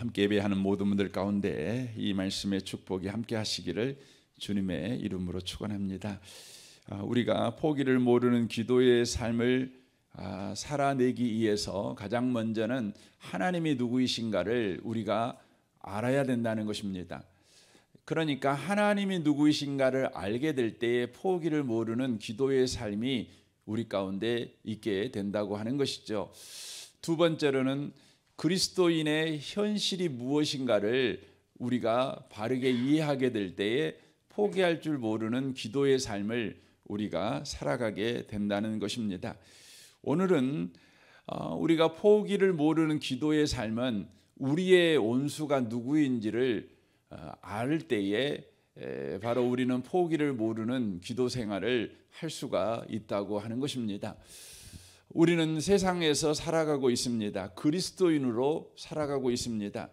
함께 예배하는 모든 분들 가운데 이 말씀의 축복이 함께 하시기를 주님의 이름으로 축원합니다. 우리가 포기를 모르는 기도의 삶을 살아내기 위해서 가장 먼저는 하나님이 누구이신가를 우리가 알아야 된다는 것입니다. 그러니까 하나님이 누구이신가를 알게 될 때에 포기를 모르는 기도의 삶이 우리 가운데 있게 된다고 하는 것이죠. 두 번째로는 그리스도인의 현실이 무엇인가를 우리가 바르게 이해하게 될 때에 포기할 줄 모르는 기도의 삶을 우리가 살아가게 된다는 것입니다. 오늘은 우리가 포기를 모르는 기도의 삶은 우리의 원수가 누구인지를 알 때에 바로 우리는 포기를 모르는 기도 생활을 할 수가 있다고 하는 것입니다. 우리는 세상에서 살아가고 있습니다. 그리스도인으로 살아가고 있습니다.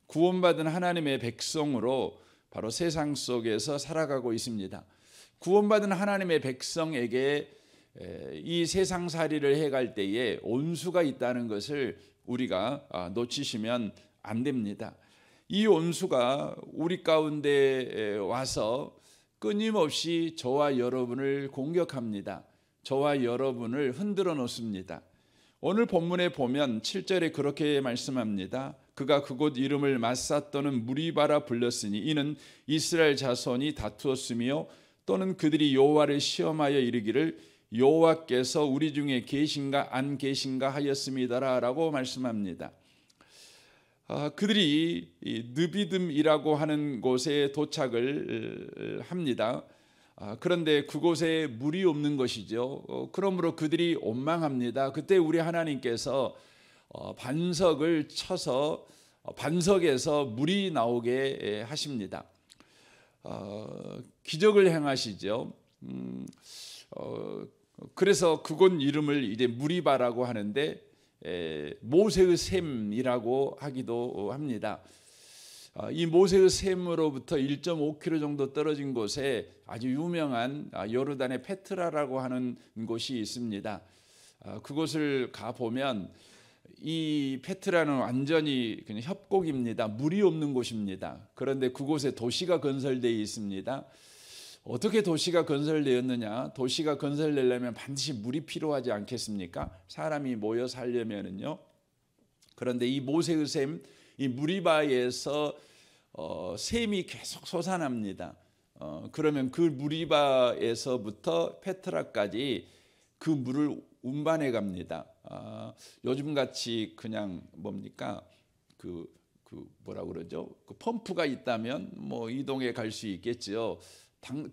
구원받은 하나님의 백성으로 바로 세상 속에서 살아가고 있습니다. 구원받은 하나님의 백성에게 이 세상살이를 해갈 때에 온수가 있다는 것을 우리가 놓치시면 안 됩니다. 이 온수가 우리 가운데 와서 끊임없이 저와 여러분을 공격합니다. 저와 여러분을 흔들어 놓습니다. 오늘 본문에 보면 7절에 그렇게 말씀합니다. 그가 그곳 이름을 마사 또는 무리바라 불렀으니 이는 이스라엘 자손이 다투었으며 또는 그들이 여호와를 시험하여 이르기를 여호와께서 우리 중에 계신가 안 계신가 하였음이다라고 말씀합니다. 그들이 느비듬이라고 하는 곳에 도착을 합니다. 그런데 그곳에 물이 없는 것이죠. 그러므로 그들이 원망합니다. 그때 우리 하나님께서 반석을 쳐서 반석에서 물이 나오게 하십니다. 기적을 행하시죠. 그래서 그곳 이름을 이제 무리바라고 하는데 모세의 샘이라고 하기도 합니다. 이 모세의 샘으로부터 1.5km 정도 떨어진 곳에 아주 유명한 요르단의 페트라라고 하는 곳이 있습니다. 그곳을 가보면 이 페트라는 완전히 그냥 협곡입니다. 물이 없는 곳입니다. 그런데 그곳에 도시가 건설되어 있습니다. 어떻게 도시가 건설되었느냐? 도시가 건설되려면 반드시 물이 필요하지 않겠습니까? 사람이 모여 살려면은요. 그런데 이 모세의 샘, 이 무리바에서 샘이 계속 솟아납니다. 그러면 그 무리바에서부터 페트라까지 그 물을 운반해 갑니다. 요즘 같이 그냥 뭡니까 뭐라 그러죠? 그 펌프가 있다면 뭐 이동해 갈 수 있겠죠.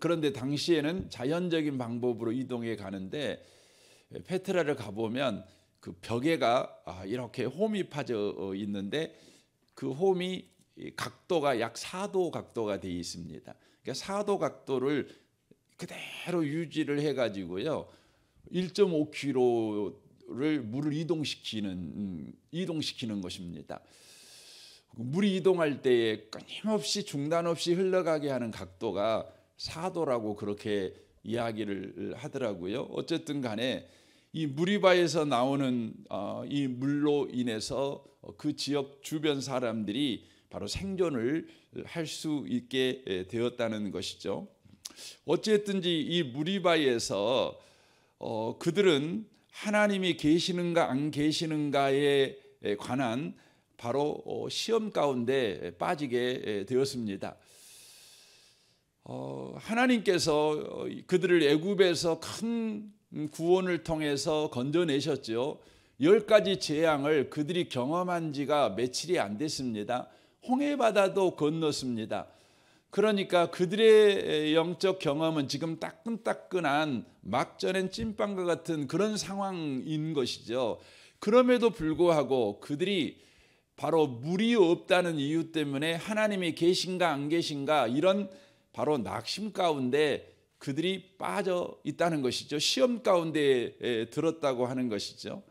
그런데 당시에는 자연적인 방법으로 이동해 가는데 페트라를 가보면 그 벽에가 이렇게 홈이 파져 있는데 그 홈이 각도가 약 4도 각도가 되어 있습니다. 그러니까 4도 각도를 그대로 유지를 해가지고요 1.5km를 물을 이동시키는 것입니다. 물이 이동할 때에 끊임없이 중단 없이 흘러가게 하는 각도가 4도라고 그렇게 이야기를 하더라고요. 어쨌든 간에 이 무리바에서 나오는 이 물로 인해서 그 지역 주변 사람들이 바로 생존을 할 수 있게 되었다는 것이죠. 어쨌든지 이 무리바에서 그들은 하나님이 계시는가 안 계시는가에 관한 바로 시험 가운데 빠지게 되었습니다. 하나님께서 그들을 애굽에서 큰 구원을 통해서 건져내셨죠. 10가지 재앙을 그들이 경험한 지가 며칠이 안 됐습니다. 홍해바다도 건넜습니다. 그러니까 그들의 영적 경험은 지금 따끈따끈한 막전엔 찐빵과 같은 그런 상황인 것이죠. 그럼에도 불구하고 그들이 바로 물이 없다는 이유 때문에 하나님이 계신가 안 계신가 이런 바로 낙심 가운데 그들이 빠져 있다는 것이죠. 시험 가운데 들었다고 하는 것이죠.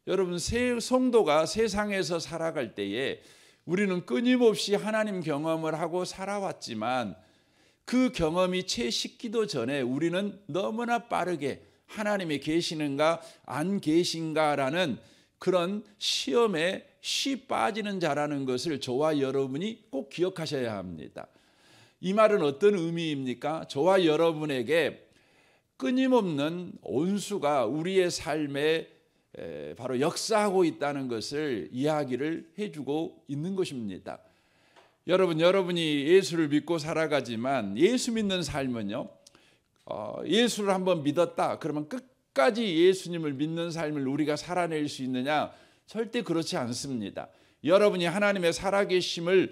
여러분, 성도가 세상에서 살아갈 때에 우리는 끊임없이 하나님 경험을 하고 살아왔지만 그 경험이 채 식기도 전에 우리는 너무나 빠르게 하나님이 계시는가 안 계신가라는 그런 시험에 쉬 빠지는 자라는 것을 저와 여러분이 꼭 기억하셔야 합니다. 이 말은 어떤 의미입니까? 저와 여러분에게 끊임없는 온수가 우리의 삶에 바로 역사하고 있다는 것을 이야기를 해주고 있는 것입니다. 여러분이 예수를 믿고 살아가지만 예수 믿는 삶은요, 예수를 한번 믿었다 그러면 끝까지 예수님을 믿는 삶을 우리가 살아낼 수 있느냐? 절대 그렇지 않습니다. 여러분이 하나님의 살아계심을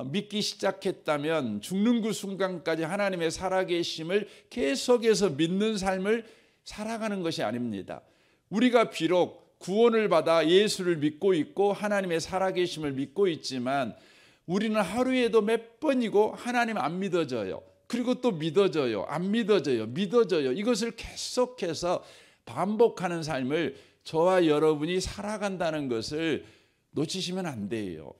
믿기 시작했다면 죽는 그 순간까지 하나님의 살아계심을 계속해서 믿는 삶을 살아가는 것이 아닙니다. 우리가 비록 구원을 받아 예수를 믿고 있고 하나님의 살아계심을 믿고 있지만 우리는 하루에도 몇 번이고 하나님 안 믿어져요. 그리고 또 믿어져요. 안 믿어져요. 믿어져요. 이것을 계속해서 반복하는 삶을 저와 여러분이 살아간다는 것을 놓치시면 안 돼요.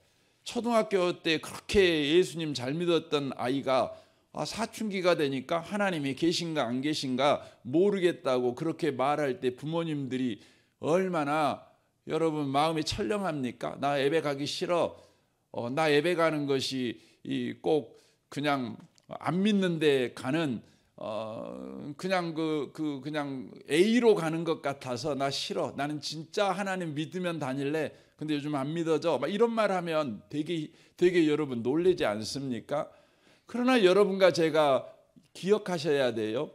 초등학교 때 그렇게 예수님 잘 믿었던 아이가 사춘기가 되니까 하나님이 계신가 안 계신가 모르겠다고 그렇게 말할 때 부모님들이 얼마나 여러분 마음이 철렁합니까? 나 예배 가기 싫어. 나 예배 가는 것이 꼭 그냥 안 믿는데 가는 그냥 그냥 A로 가는 것 같아서 나 싫어. 나는 진짜 하나님 믿으면 다닐래. 근데 요즘 안 믿어져. 막 이런 말 하면 되게 여러분 놀라지 않습니까? 그러나 여러분과 제가 기억하셔야 돼요.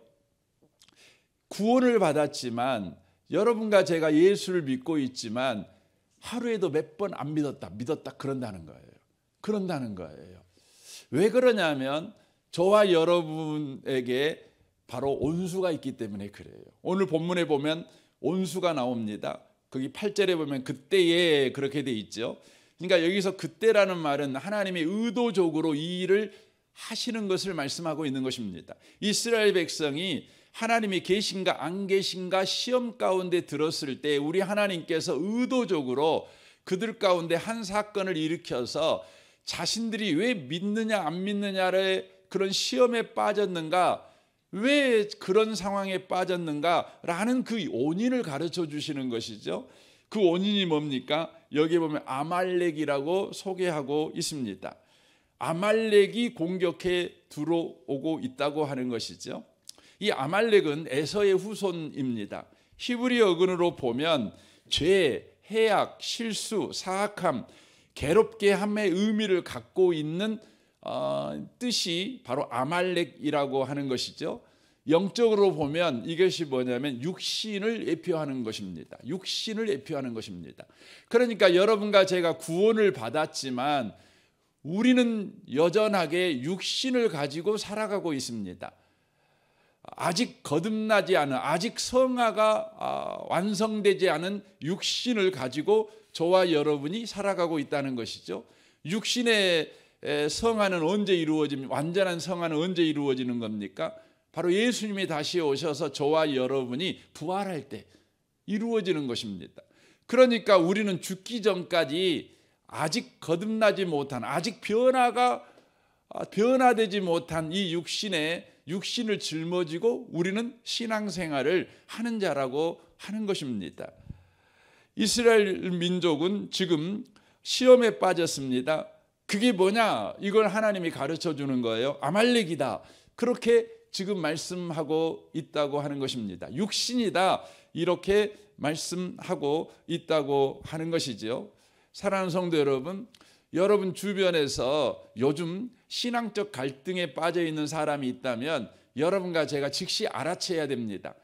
구원을 받았지만 여러분과 제가 예수를 믿고 있지만 하루에도 몇 번 안 믿었다 그런다는 거예요. 왜 그러냐면 저와 여러분에게 바로 온수가 있기 때문에 그래요. 오늘 본문에 보면 온수가 나옵니다. 거기 8절에 보면 그때에 그렇게 돼 있죠. 그러니까 여기서 그때라는 말은 하나님이 의도적으로 이 일을 하시는 것을 말씀하고 있는 것입니다. 이스라엘 백성이 하나님이 계신가 안 계신가 시험 가운데 들었을 때 우리 하나님께서 의도적으로 그들 가운데 한 사건을 일으켜서 자신들이 왜 믿느냐 안 믿느냐를 그런 시험에 빠졌는가, 왜 그런 상황에 빠졌는가라는 그 원인을 가르쳐 주시는 것이죠. 그 원인이 뭡니까? 여기 보면 아말렉이라고 소개하고 있습니다. 아말렉이 공격해 들어오고 있다고 하는 것이죠. 이 아말렉은 에서의 후손입니다. 히브리 어근으로 보면 죄, 해악, 실수, 사악함, 괴롭게 함의 의미를 갖고 있는 뜻이 바로 아말렉이라고 하는 것이죠. 영적으로 보면 이것이 뭐냐면 육신을 예표하는 것입니다. 육신을 예표하는 것입니다. 그러니까 여러분과 제가 구원을 받았지만 우리는 여전하게 육신을 가지고 살아가고 있습니다. 아직 거듭나지 않은, 아직 성화가 완성되지 않은 육신을 가지고 저와 여러분이 살아가고 있다는 것이죠. 육신의 성화는 언제 이루어집니까? 완전한 성화는 언제 이루어지는 겁니까? 바로 예수님이 다시 오셔서 저와 여러분이 부활할 때 이루어지는 것입니다. 그러니까 우리는 죽기 전까지 아직 거듭나지 못한, 아직 변화되지 못한 이 육신을 짊어지고 우리는 신앙생활을 하는 자라고 하는 것입니다. 이스라엘 민족은 지금 시험에 빠졌습니다. 그게 뭐냐? 이걸 하나님이 가르쳐 주는 거예요. 아말렉이다. 그렇게 지금 말씀하고 있다고 하는 것입니다. 육신이다. 이렇게 말씀하고 있다고 하는 것이죠. 사랑하는 성도 여러분, 여러분 주변에서 요즘 신앙적 갈등에 빠져 있는 사람이 있다면 여러분과 제가 즉시 알아채야 됩니다.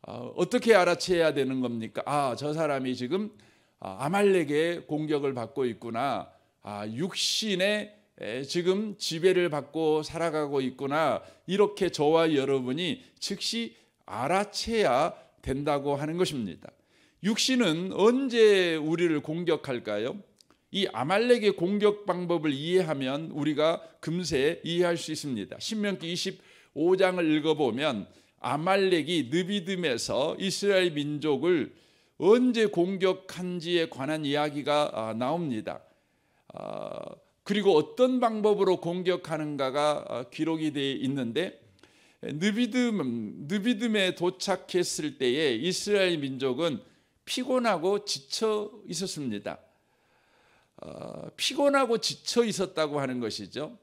어떻게 알아채야 되는 겁니까? 저 사람이 지금 아말렉의 공격을 받고 있구나. 육신의 지금 지배를 받고 살아가고 있구나. 이렇게 저와 여러분이 즉시 알아채야 된다고 하는 것입니다. 육신은 언제 우리를 공격할까요? 이 아말렉의 공격 방법을 이해하면 우리가 금세 이해할 수 있습니다. 신명기 25장을 읽어보면 아말렉이 느비딤에서 이스라엘 민족을 언제 공격한지에 관한 이야기가 나옵니다. 그리고 어떤 방법으로 공격하는가가 기록이 되어 있는데 느비딤에 도착했을 때에 이스라엘 민족은 피곤하고 지쳐 있었습니다. 피곤하고 지쳐 있었다고 하는 것이죠.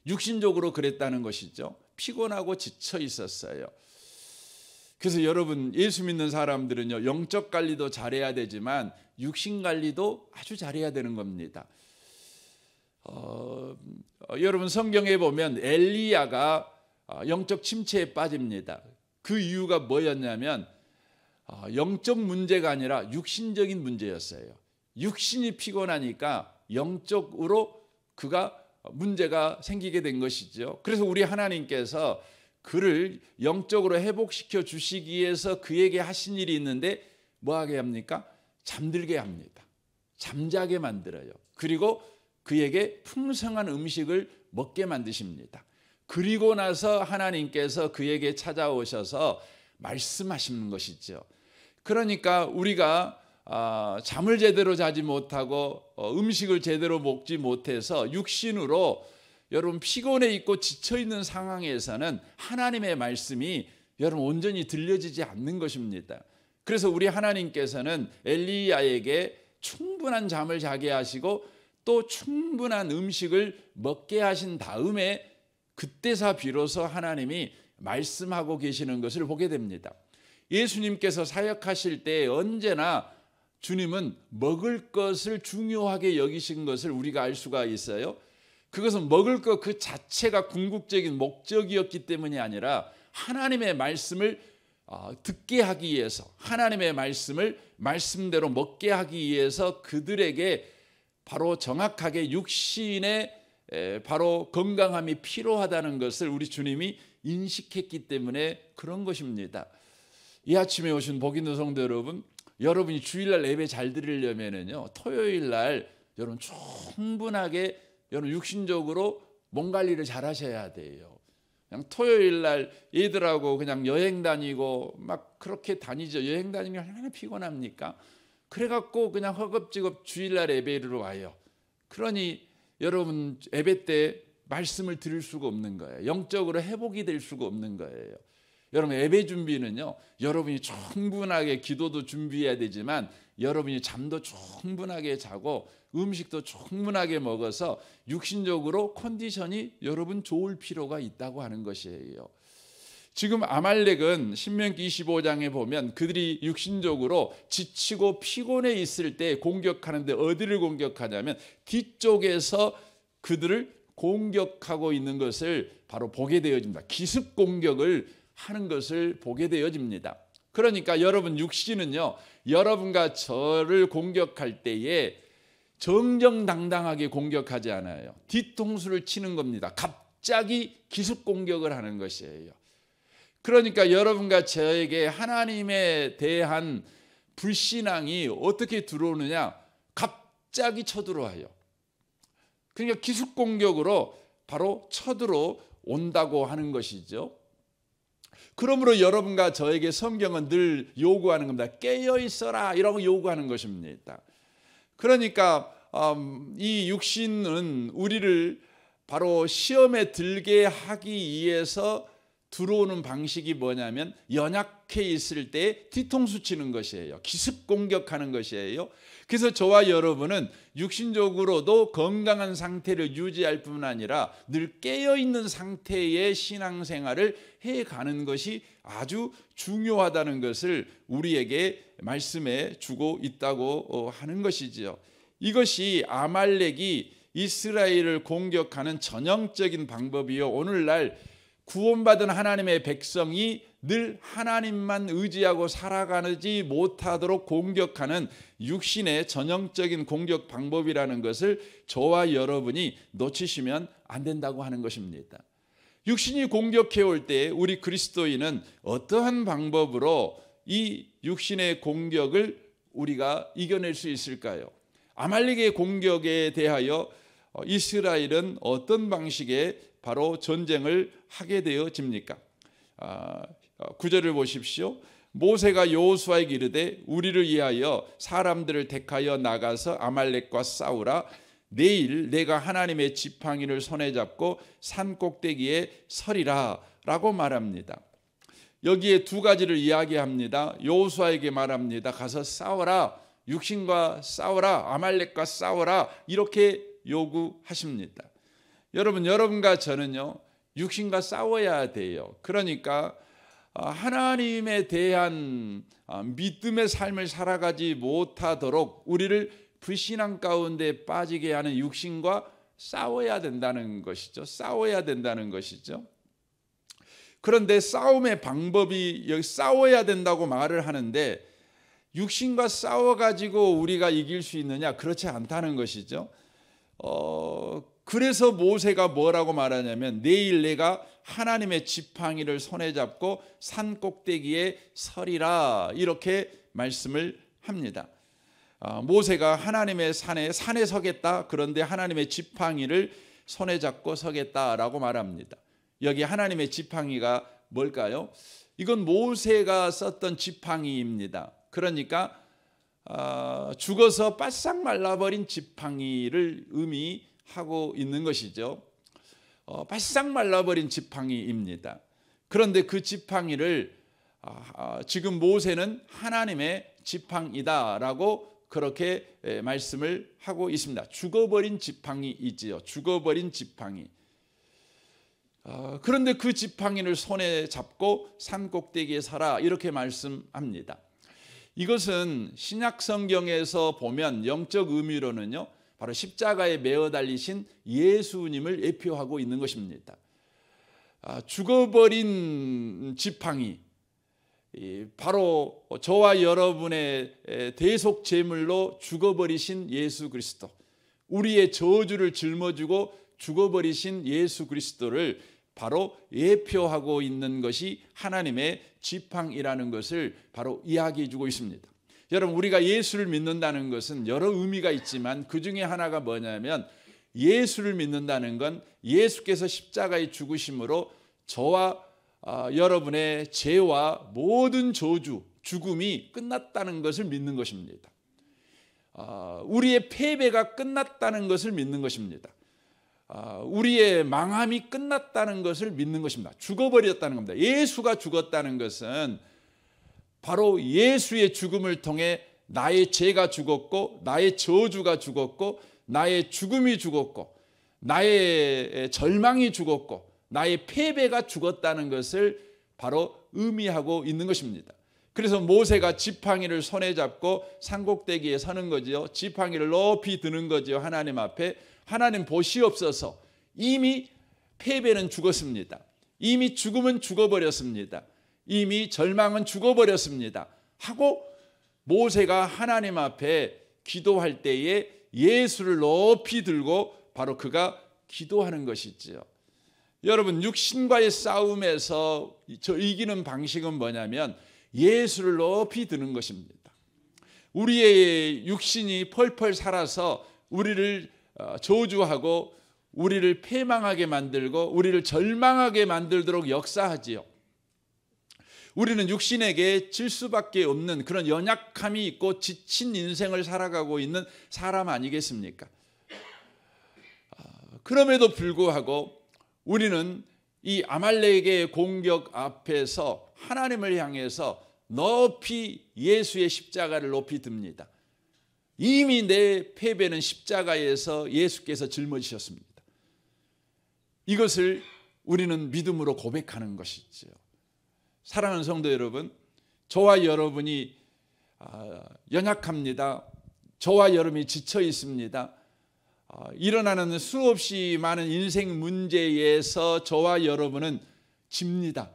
육신적으로 그랬다는 것이죠. 피곤하고 지쳐 있었어요. 그래서 여러분, 예수 믿는 사람들은요, 영적 관리도 잘해야 되지만 육신 관리도 아주 잘해야 되는 겁니다. 여러분, 성경에 보면 엘리야가 영적 침체에 빠집니다. 그 이유가 뭐였냐면 영적 문제가 아니라 육신적인 문제였어요. 육신이 피곤하니까 영적으로 그가 문제가 생기게 된 것이죠. 그래서 우리 하나님께서 그를 영적으로 회복시켜 주시기 위해서 그에게 하신 일이 있는데 뭐 하게 합니까? 잠들게 합니다. 잠자게 만들어요. 그리고 그에게 풍성한 음식을 먹게 만드십니다. 그리고 나서 하나님께서 그에게 찾아오셔서 말씀하시는 것이죠. 그러니까 우리가 잠을 제대로 자지 못하고 음식을 제대로 먹지 못해서 육신으로 여러분 피곤해 있고 지쳐 있는 상황에서는 하나님의 말씀이 여러분 온전히 들려지지 않는 것입니다. 그래서 우리 하나님께서는 엘리야에게 충분한 잠을 자게 하시고 또 충분한 음식을 먹게 하신 다음에 그때서 비로소 하나님이 말씀하고 계시는 것을 보게 됩니다. 예수님께서 사역하실 때 언제나 주님은 먹을 것을 중요하게 여기신 것을 우리가 알 수가 있어요. 그것은 먹을 것 그 자체가 궁극적인 목적이었기 때문이 아니라 하나님의 말씀을 듣게 하기 위해서, 하나님의 말씀을 말씀대로 먹게 하기 위해서 그들에게 바로 정확하게 육신의 바로 건강함이 필요하다는 것을 우리 주님이 인식했기 때문에 그런 것입니다. 이 아침에 오신 복 있는 성도 여러분, 여러분이 주일날 예배 잘 드리려면은요, 토요일날 여러분 충분하게 여러분 육신적으로 몸 관리를 잘 하셔야 돼요. 그냥 토요일날 얘들하고 그냥 여행 다니고 막 그렇게 다니죠. 여행 다니면 얼마나 피곤합니까? 그래갖고 그냥 허겁지겁 주일날 예배로 와요. 그러니 여러분 예배 때 말씀을 들을 수가 없는 거예요. 영적으로 회복이 될 수가 없는 거예요. 여러분 예배 준비는요, 여러분이 충분하게 기도도 준비해야 되지만 여러분이 잠도 충분하게 자고 음식도 충분하게 먹어서 육신적으로 컨디션이 여러분 좋을 필요가 있다고 하는 것이에요. 지금 아말렉은 신명기 25장에 보면 그들이 육신적으로 지치고 피곤해 있을 때 공격하는데 어디를 공격하냐면 뒤쪽에서 그들을 공격하고 있는 것을 바로 보게 되어집니다. 기습 공격을 하는 것을 보게 되어집니다. 그러니까 여러분 육신은요, 여러분과 저를 공격할 때에 정정당당하게 공격하지 않아요. 뒤통수를 치는 겁니다. 갑자기 기습 공격을 하는 것이에요. 그러니까 여러분과 저에게 하나님에 대한 불신앙이 어떻게 들어오느냐? 갑자기 쳐들어와요. 그러니까 기습 공격으로 바로 쳐들어온다고 하는 것이죠. 그러므로 여러분과 저에게 성경은 늘 요구하는 겁니다. 깨어 있어라, 이라고 요구하는 것입니다. 그러니까 이 육신은 우리를 바로 시험에 들게 하기 위해서 들어오는 방식이 뭐냐면 연약해 있을 때 뒤통수 치는 것이에요. 기습 공격하는 것이에요. 그래서 저와 여러분은 육신적으로도 건강한 상태를 유지할 뿐 아니라 늘 깨어있는 상태의 신앙생활을 해가는 것이 아주 중요하다는 것을 우리에게 말씀해 주고 있다고 하는 것이지요. 이것이 아말렉이 이스라엘을 공격하는 전형적인 방법이요, 오늘날 구원받은 하나님의 백성이 늘 하나님만 의지하고 살아가지 못하도록 공격하는 육신의 전형적인 공격 방법이라는 것을 저와 여러분이 놓치시면 안 된다고 하는 것입니다. 육신이 공격해 올 때 우리 그리스도인은 어떠한 방법으로 이 육신의 공격을 우리가 이겨낼 수 있을까요? 아말렉의 공격에 대하여 이스라엘은 어떤 방식의 바로 전쟁을 하게 되어집니까? 9절을 보십시오. 모세가 여호수아에게 이르되 우리를 위하여 사람들을 택하여 나가서 아말렉과 싸우라. 내일 내가 하나님의 지팡이를 손에 잡고 산 꼭대기에 서리라 라고 말합니다. 여기에 두 가지를 이야기합니다. 여호수아에게 말합니다. 가서 싸워라. 육신과 싸워라, 아말렉과 싸워라, 이렇게 요구하십니다. 여러분과 저는요, 육신과 싸워야 돼요. 그러니까 하나님에 대한 믿음의 삶을 살아가지 못하도록 우리를 불신앙 가운데 빠지게 하는 육신과 싸워야 된다는 것이죠. 싸워야 된다는 것이죠. 그런데 싸움의 방법이, 여기 싸워야 된다고 말을 하는데 육신과 싸워가지고 우리가 이길 수 있느냐? 그렇지 않다는 것이죠. 그래서 모세가 뭐라고 말하냐면, 내일 내가 하나님의 지팡이를 손에 잡고 산 꼭대기에 서리라, 이렇게 말씀을 합니다. 모세가 하나님의 산에 서겠다. 그런데 하나님의 지팡이를 손에 잡고 서겠다라고 말합니다. 여기 하나님의 지팡이가 뭘까요? 이건 모세가 썼던 지팡이입니다. 그러니까 죽어서 바싹 말라버린 지팡이를 의미하고 있는 것이죠. 바싹 말라버린 지팡이입니다. 그런데 그 지팡이를 지금 모세는 하나님의 지팡이다라고 그렇게 말씀을 하고 있습니다. 죽어버린 지팡이이지요. 죽어버린 지팡이. 그런데 그 지팡이를 손에 잡고 산 꼭대기에 서라, 이렇게 말씀합니다. 이것은 신약 성경에서 보면 영적 의미로는요, 바로 십자가에 매어 달리신 예수님을 예표하고 있는 것입니다. 죽어버린 지팡이, 바로 저와 여러분의 대속 제물로 죽어버리신 예수 그리스도, 우리의 저주를 짊어지고 죽어버리신 예수 그리스도를 바로 예표하고 있는 것이 하나님의 지팡이라는 것을 바로 이야기해 주고 있습니다. 여러분, 우리가 예수를 믿는다는 것은 여러 의미가 있지만 그 중에 하나가 뭐냐면, 예수를 믿는다는 건 예수께서 십자가의 죽으심으로 저와 여러분의 죄와 모든 저주, 죽음이 끝났다는 것을 믿는 것입니다. 우리의 패배가 끝났다는 것을 믿는 것입니다. 우리의 망함이 끝났다는 것을 믿는 것입니다. 죽어버렸다는 겁니다. 예수가 죽었다는 것은 바로 예수의 죽음을 통해 나의 죄가 죽었고, 나의 저주가 죽었고, 나의 죽음이 죽었고, 나의 절망이 죽었고, 나의 패배가 죽었다는 것을 바로 의미하고 있는 것입니다. 그래서 모세가 지팡이를 손에 잡고 산꼭대기에 서는 거지요. 지팡이를 높이 드는 거지요. 하나님 앞에. 하나님 보시옵소서, 이미 패배는 죽었습니다. 이미 죽음은 죽어버렸습니다. 이미 절망은 죽어버렸습니다 하고 모세가 하나님 앞에 기도할 때에 예수를 높이 들고 바로 그가 기도하는 것이지요. 여러분, 육신과의 싸움에서 저 이기는 방식은 뭐냐면 예수를 높이 드는 것입니다. 우리의 육신이 펄펄 살아서 우리를 저주하고 우리를 패망하게 만들고 우리를 절망하게 만들도록 역사하지요. 우리는 육신에게 질 수밖에 없는 그런 연약함이 있고 지친 인생을 살아가고 있는 사람 아니겠습니까? 그럼에도 불구하고 우리는 이 아말렉의 공격 앞에서 하나님을 향해서 높이 예수의 십자가를 높이 듭니다. 이미 내 패배는 십자가에서 예수께서 짊어지셨습니다. 이것을 우리는 믿음으로 고백하는 것이죠. 사랑하는 성도 여러분, 저와 여러분이 연약합니다. 저와 여러분이 지쳐 있습니다. 일어나는 수없이 많은 인생 문제에서 저와 여러분은 집니다.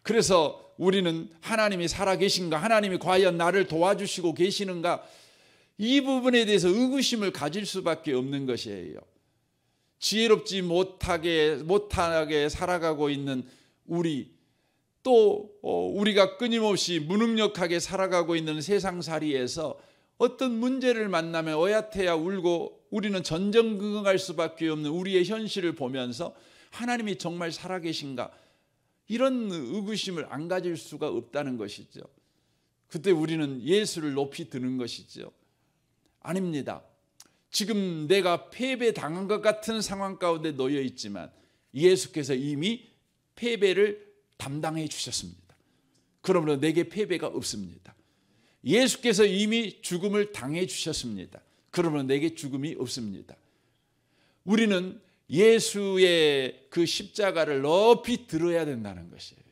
그래서 우리는 하나님이 살아계신가, 하나님이 과연 나를 도와주시고 계시는가, 이 부분에 대해서 의구심을 가질 수밖에 없는 것이에요. 지혜롭지 못하게 살아가고 있는 우리, 또 우리가 끊임없이 무능력하게 살아가고 있는 세상살이에서 어떤 문제를 만나면 어야태야 울고 우리는 전전긍긍할 수밖에 없는 우리의 현실을 보면서 하나님이 정말 살아계신가, 이런 의구심을 안 가질 수가 없다는 것이죠. 그때 우리는 예수를 높이 드는 것이죠. 아닙니다. 지금 내가 패배당한 것 같은 상황 가운데 놓여 있지만 예수께서 이미 패배를 담당해 주셨습니다. 그러므로 내게 패배가 없습니다. 예수께서 이미 죽음을 당해 주셨습니다. 그러면 내게 죽음이 없습니다. 우리는 예수의 그 십자가를 높이 들어야 된다는 것이에요.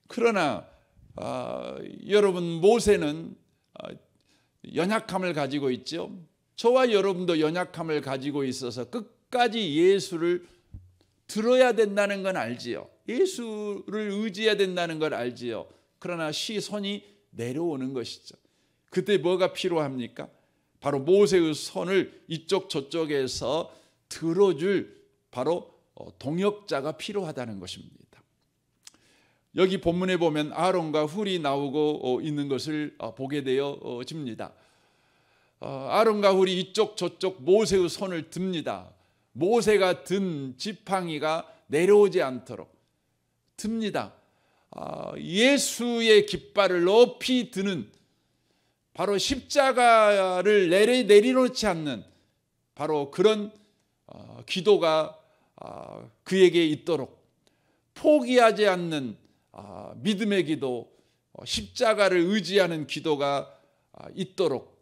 그러나 여러분, 모세는 연약함을 가지고 있죠. 저와 여러분도 연약함을 가지고 있어서 끝까지 예수를 들어야 된다는 건 알지요. 예수를 의지해야 된다는 걸 알지요. 그러나 시선이 내려오는 것이죠. 그때 뭐가 필요합니까? 바로 모세의 손을 이쪽 저쪽에서 들어줄 바로 동역자가 필요하다는 것입니다. 여기 본문에 보면 아론과 훌이 나오고 있는 것을 보게 되어집니다. 아론과 훌이 이쪽 저쪽 모세의 손을 듭니다. 모세가 든 지팡이가 내려오지 않도록 듭니다. 예수의 깃발을 높이 드는, 바로 십자가를 내려놓지 않는 바로 그런 기도가 그에게 있도록, 포기하지 않는 믿음의 기도, 십자가를 의지하는 기도가 있도록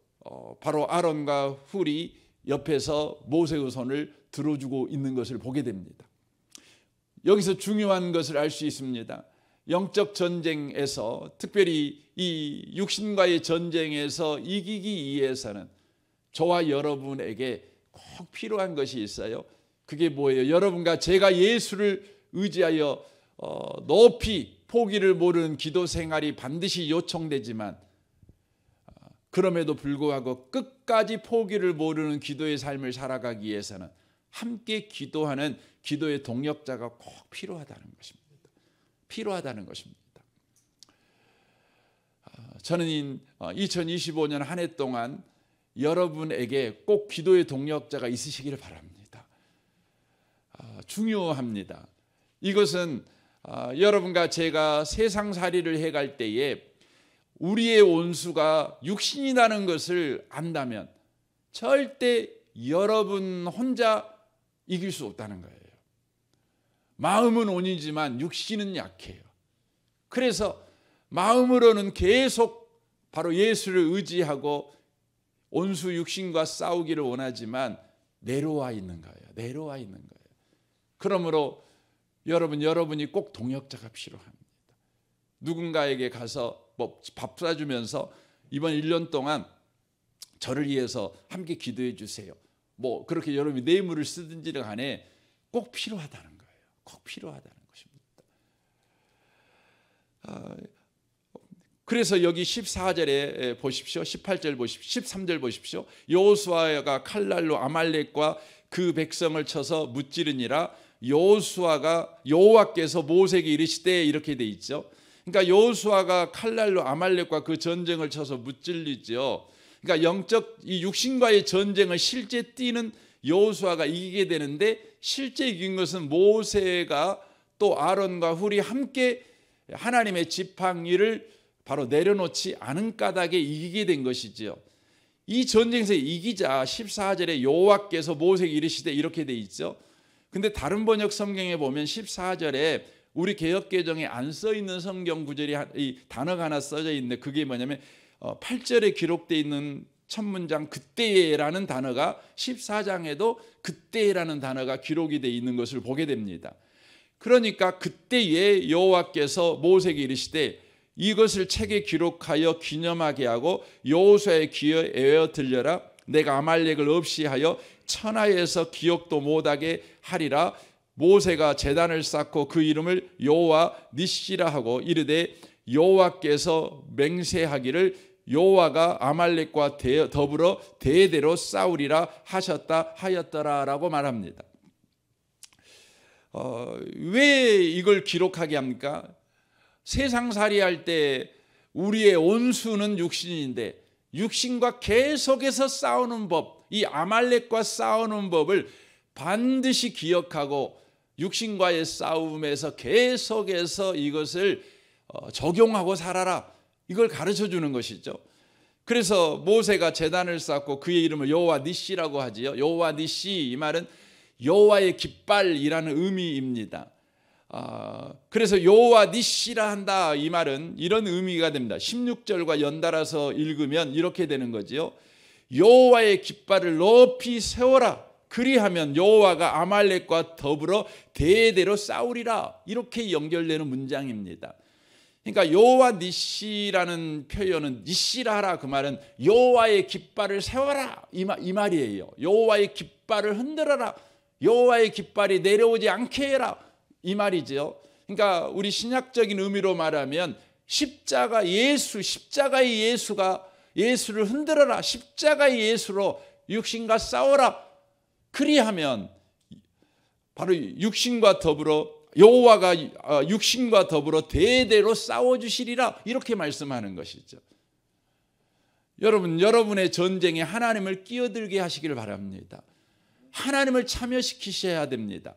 바로 아론과 훌이 옆에서 모세의 손을 들어주고 있는 것을 보게 됩니다. 여기서 중요한 것을 알 수 있습니다. 영적 전쟁에서, 특별히 이 육신과의 전쟁에서 이기기 위해서는 저와 여러분에게 꼭 필요한 것이 있어요. 그게 뭐예요? 여러분과 제가 예수를 의지하여 높이 포기를 모르는 기도 생활이 반드시 요청되지만, 그럼에도 불구하고 끝까지 포기를 모르는 기도의 삶을 살아가기 위해서는 함께 기도하는 기도의 동역자가 꼭 필요하다는 것입니다. 필요하다는 것입니다. 저는 2025년 한 해 동안 여러분에게 꼭 기도의 동역자가 있으시기를 바랍니다. 중요합니다. 이것은 여러분과 제가 세상살이를 해갈 때에 우리의 원수가 육신이라는 것을 안다면 절대 여러분 혼자 이길 수 없다는 거예요. 마음은 온이지만 육신은 약해요. 그래서 마음으로는 계속 바로 예수를 의지하고 온수 육신과 싸우기를 원하지만 내려와 있는 거예요. 내려와 있는 거예요. 그러므로 여러분이 꼭 동역자가 필요합니다. 누군가에게 가서 밥 사주면서 이번 1년 동안 저를 위해서 함께 기도해 주세요. 그렇게 여러분이 뇌물을 쓰든지 간에 꼭 필요하다는 거예요. 꼭 필요하다는 것입니다. 그래서 여기 14절에 보십시오. 18절 보십시오. 13절 보십시오. 여호수아가 칼날로 아말렉과 그 백성을 쳐서 무찌르니라. 여호와께서 모세에게 이르시되, 이렇게 돼 있죠. 그러니까 여호수아가 칼날로 아말렉과 그 전쟁을 쳐서 무찔리죠. 그러니까 영적 이 육신과의 전쟁을 실제 뛰는 여호수아가 이기게 되는데, 실제 이긴 것은 모세가 또 아론과 훌이 함께 하나님의 지팡이를 바로 내려놓지 않은 까닭에 이기게 된 것이지요. 이 전쟁에서 이기자 14절에 여호와께서 모세에게 이르시되, 이렇게 돼 있죠. 근데 다른 번역 성경에 보면 14절에 우리 개역개정에 안 써 있는 성경 구절이 이 단어가 하나 써져 있는데, 그게 뭐냐면 8절에 기록되어 있는 첫 문장 그때라는 단어가 14장에도 그때라는 단어가 기록이 되어 있는 것을 보게 됩니다. 그러니까 그때에 여호와께서 모세에게 이르시되, 이것을 책에 기록하여 기념하게 하고 여호수아의 귀에 에워 들려라. 내가 아말렉을 없이 하여 천하에서 기억도 못하게 하리라. 모세가 제단을 쌓고 그 이름을 여호와 니시라 하고 이르되, 여호와께서 맹세하기를 여호와가 아말렉과 더불어 대대로 싸우리라 하였더라라고 말합니다. 왜 이걸 기록하게 합니까? 세상살이 할 때 우리의 온수는 육신인데 육신과 계속해서 싸우는 법, 이 아말렉과 싸우는 법을 반드시 기억하고 육신과의 싸움에서 계속해서 이것을 적용하고 살아라, 이걸 가르쳐 주는 것이죠. 그래서 모세가 제단을 쌓고 그의 이름을 여호와 니시라고 하지요. 여호와 니시, 이 말은 여호와의 깃발이라는 의미입니다. 그래서 여호와 니시라 한다, 이 말은 이런 의미가 됩니다. 16절과 연달아서 읽으면 이렇게 되는 거지요. 여호와의 깃발을 높이 세워라. 그리하면 여호와가 아말렉과 더불어 대대로 싸우리라. 이렇게 연결되는 문장입니다. 그러니까 여호와 니시라는 표현은 니시라 하라, 그 말은 여호와의 깃발을 세워라, 이 말이에요. 여호와의 깃발을 흔들어라. 여호와의 깃발이 내려오지 않게 해라, 이 말이죠. 그러니까 우리 신약적인 의미로 말하면 십자가의 예수를 흔들어라. 십자가의 예수로 육신과 싸워라. 그리하면 바로 육신과 더불어 여호와가 육신과 더불어 대대로 싸워주시리라, 이렇게 말씀하는 것이죠. 여러분의 전쟁에 하나님을 끼어들게 하시기를 바랍니다. 하나님을 참여시키셔야 됩니다.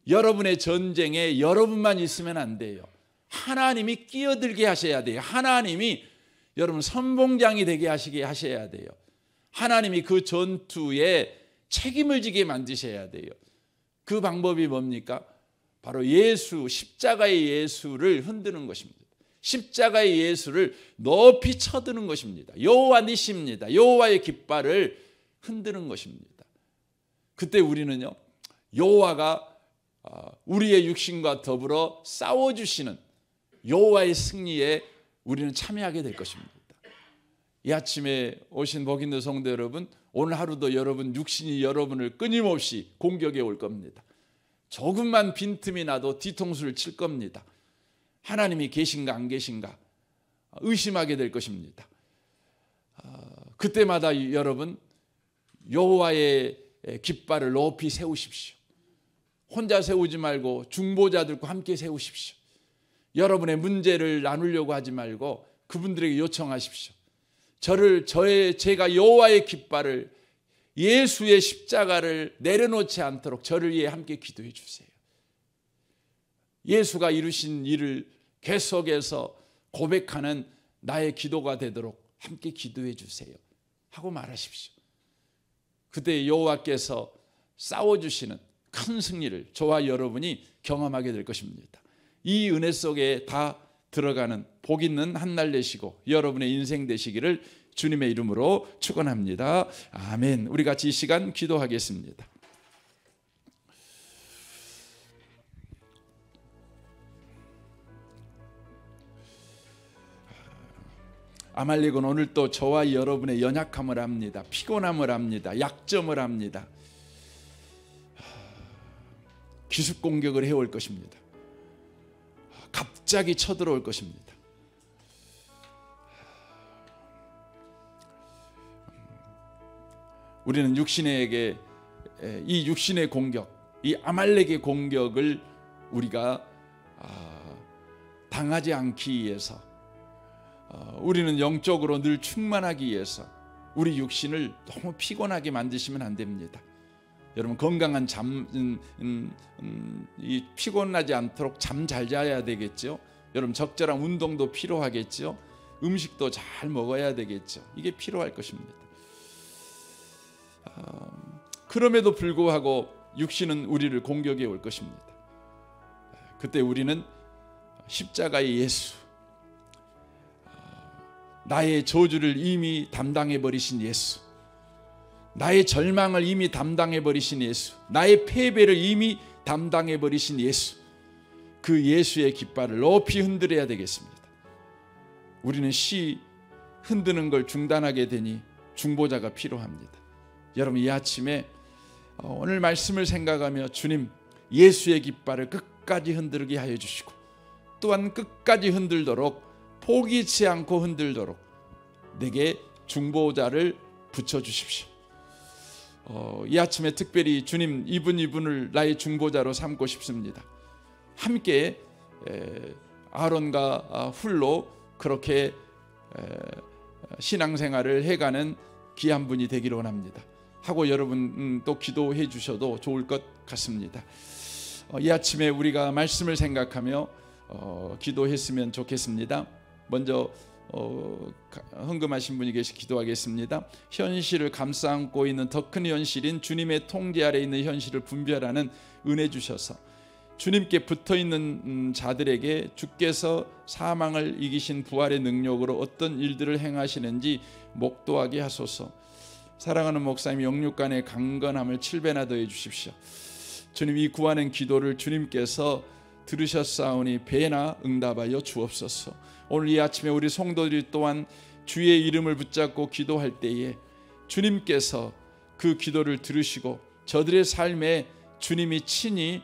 여러분의 전쟁에 여러분만 있으면 안 돼요. 하나님이 끼어들게 하셔야 돼요. 하나님이 여러분 선봉장이 되게 하셔야 돼요. 하나님이 그 전투에 책임을 지게 만드셔야 돼요. 그 방법이 뭡니까? 바로 십자가의 예수를 흔드는 것입니다. 십자가의 예수를 높이 쳐드는 것입니다. 여호와 니시입니다. 여호와의 깃발을 흔드는 것입니다. 그때 우리는요, 여호와가 우리의 육신과 더불어 싸워주시는 여호와의 승리에 우리는 참여하게 될 것입니다. 이 아침에 오신 복 있는 성도 여러분, 오늘 하루도 여러분 육신이 여러분을 끊임없이 공격해 올 겁니다. 조금만 빈틈이 나도 뒤통수를 칠 겁니다. 하나님이 계신가 안 계신가 의심하게 될 것입니다. 그때마다 여러분 여호와의 깃발을 높이 세우십시오. 혼자 세우지 말고 중보자들과 함께 세우십시오. 여러분의 문제를 나누려고 하지 말고 그분들에게 요청하십시오. 제가 여호와의 깃발을, 예수의 십자가를 내려놓지 않도록 저를 위해 함께 기도해 주세요. 예수가 이루신 일을 계속해서 고백하는 나의 기도가 되도록 함께 기도해 주세요 하고 말하십시오. 그때 여호와께서 싸워주시는 큰 승리를 저와 여러분이 경험하게 될 것입니다. 이 은혜 속에 다 들어가는 복 있는 한 날 되시고 여러분의 인생 되시기를 주님의 이름으로 축원합니다. 아멘. 우리 같이 이 시간 기도하겠습니다. 아말렉은 오늘 또 저와 여러분의 연약함을 압니다. 피곤함을 압니다. 약점을 압니다. 기습 공격을 해올 것입니다. 갑자기 쳐들어올 것입니다. 우리는 육신에게 이 육신의 공격, 이 아말렉의 공격을 우리가 당하지 않기 위해서, 우리는 영적으로 늘 충만하기 위해서 우리 육신을 너무 피곤하게 만드시면 안 됩니다. 여러분 건강한 이 피곤하지 않도록 잠 잘 자야 되겠죠. 여러분 적절한 운동도 필요하겠죠. 음식도 잘 먹어야 되겠죠. 이게 필요할 것입니다. 그럼에도 불구하고 육신은 우리를 공격해 올 것입니다. 그때 우리는 십자가의 예수, 나의 저주를 이미 담당해 버리신 예수, 나의 절망을 이미 담당해 버리신 예수, 나의 패배를 이미 담당해 버리신 예수, 그 예수의 깃발을 높이 흔들어야 되겠습니다. 우리는 흔드는 걸 중단하게 되니 중보자가 필요합니다. 여러분 이 아침에 오늘 말씀을 생각하며 주님, 예수의 깃발을 끝까지 흔들게 하여 주시고 또한 끝까지 흔들도록, 포기치 않고 흔들도록 내게 중보자를 붙여주십시오. 이 아침에 특별히 주님, 이분을 나의 중보자로 삼고 싶습니다. 함께 아론과 훌로 그렇게 신앙생활을 해가는 귀한 분이 되기를 원합니다 하고 여러분 또 기도해 주셔도 좋을 것 같습니다. 이 아침에 우리가 말씀을 생각하며 기도했으면 좋겠습니다. 먼저 헌금하신 분이 계시 기도하겠습니다. 현실을 감싸 안고 있는 더 큰 현실인 주님의 통제 아래 있는 현실을 분별하는 은혜 주셔서 주님께 붙어있는 자들에게 주께서 사망을 이기신 부활의 능력으로 어떤 일들을 행하시는지 목도하게 하소서. 사랑하는 목사님, 영육간의 강건함을 7배나 더해 주십시오. 주님, 이 구하는 기도를 주님께서 들으셨사오니 배나 응답하여 주옵소서. 오늘 이 아침에 우리 성도들이 또한 주의 이름을 붙잡고 기도할 때에 주님께서 그 기도를 들으시고 저들의 삶에 주님이 친히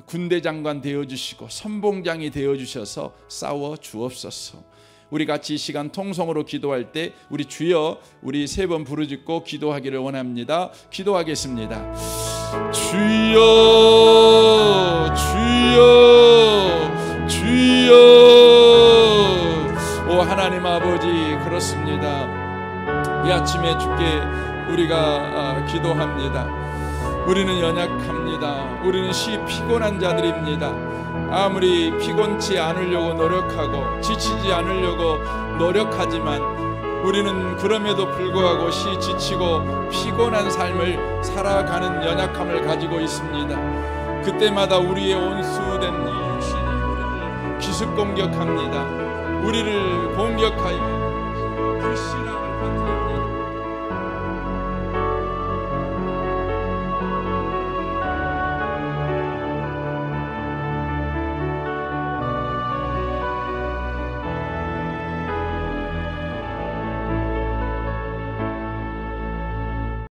군대장관 되어주시고 선봉장이 되어주셔서 싸워 주옵소서. 우리 같이 이 시간 통성으로 기도할 때 우리 주여, 우리 3번 부르짖고 기도하기를 원합니다. 기도하겠습니다. 주여, 주여, 주여. 오 하나님 아버지, 그렇습니다. 이 아침에 주께 우리가 기도합니다. 우리는 연약합니다. 우리는 피곤한 자들입니다. 아무리 피곤치 않으려고 노력하고 지치지 않으려고 노력하지만 우리는 그럼에도 불구하고 지치고 피곤한 삶을 살아가는 연약함을 가지고 있습니다. 그때마다 우리의 온수된 육신이 우리를 기습 공격합니다. 우리를 공격하여 불신하고